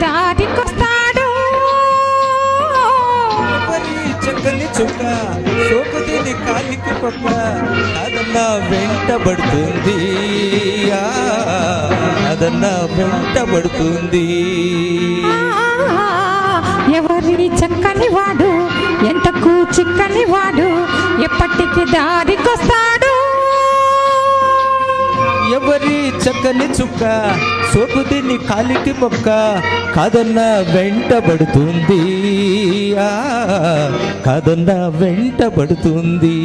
దారికొస్తాడు. ఎవరి చక్కని చుక్క సోకుతిని కాలికి పక్క అదన్న వెంటబడుతుంది, అదన్న వెంటబడుతుంది. ఎవరి చక్కని వాడు ఎంతకు చిక్కని వాడు ఎప్పటికి దారికొస్తాడు. ఎవరి చక్కని చుక్క సోకుతిని కాలికి మొక్క కాదన్న వెంటబడుతుంది, కాదన్న వెంటబడుతుంది.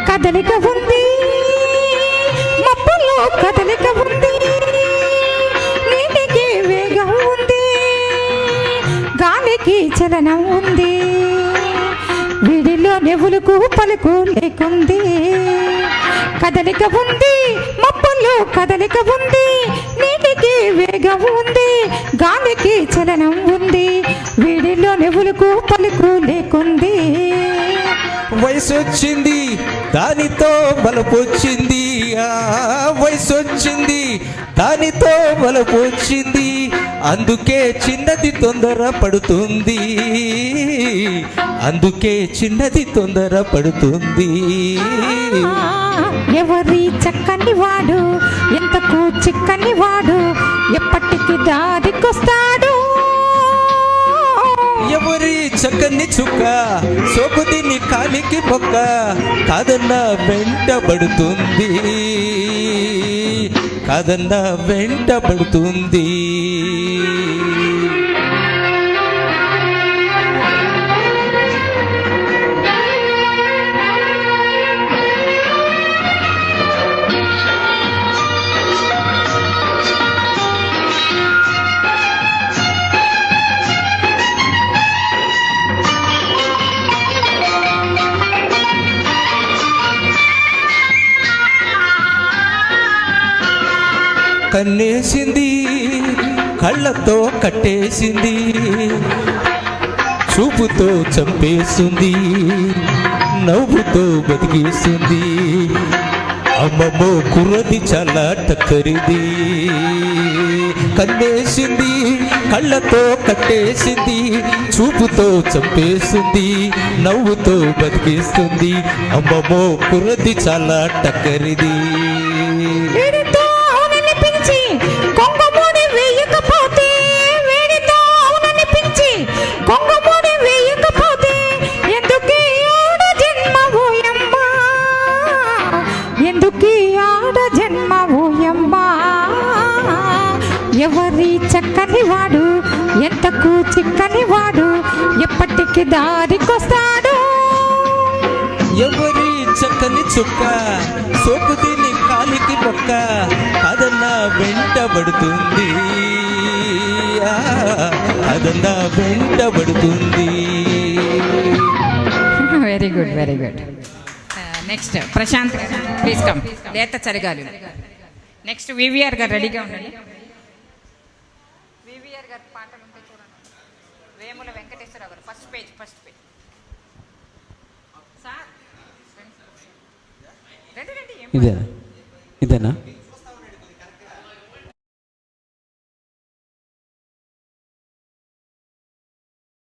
కదలిక ఉంది మబ్బులో, కదలిక ఉంది నీటికి వేగం ఉంది, గాలికి చలనం ఉంది, వీడిలో నెవులకు పలుకు లేకుంది. కదలిక ఉంది మబ్బులో, కదలిక ఉంది నీటికి వేగం ఉంది, గాలికి చలనం ఉంది, వీడిలో నెవులకు పలుకు లేకుంది. వయసు వచ్చింది దానితో బలపొచ్చింది, వయసు వచ్చింది దానితో బలపొచ్చింది, అందుకే చిన్నది తొందర పడుతుంది, అందుకే చిన్నది తొందర పడుతుంది. ఎవరి చక్కని వాడు ఎంతకు చిక్కని వాడు ఎప్పటికి దారికొస్తాడు. ఎవరి చక్కని చుక్క సోకుతిని కాలికి పొక్క కాదన్న వెంటబడుతుంది, కాదన్న వెంటబడుతుంది. కన్నేసింది కళ్ళతో కట్టేసింది, చూపుతో చంపేస్తుంది, నవ్వుతో బతికేస్తుంది, అమ్మమ్మో కుర్రది చాలా టక్కరిది. కన్నేసింది కళ్ళతో కట్టేసింది, చూపుతో చంపేస్తుంది, నవ్వుతో బతికేస్తుంది, అమ్మమ్మో కుర్రది చాలా టక్కరిది. ఎవరి చక్కని వాడు ఎంతకు చిక్కని వాడు ఎప్పటికి దారికొస్తాడు. ఎవరి చక్కని చుక్క సోకుతిని కాలికి మొక్క అదన్న వెంటబడుతుంది, అదన్న వెంటబడుతుంది. Very good, very good. Next Prashant please come. లేత చలిగాలు. నెక్స్ట్ వివిఆర్ గారు రెడీగా ఉండండి. వివిఆర్ గారు పాటలు ఉంటే చూడండి. వేముల వెంకటేశ్వరరావు గారు first page, first page. Sir రండి, ఇదేనా?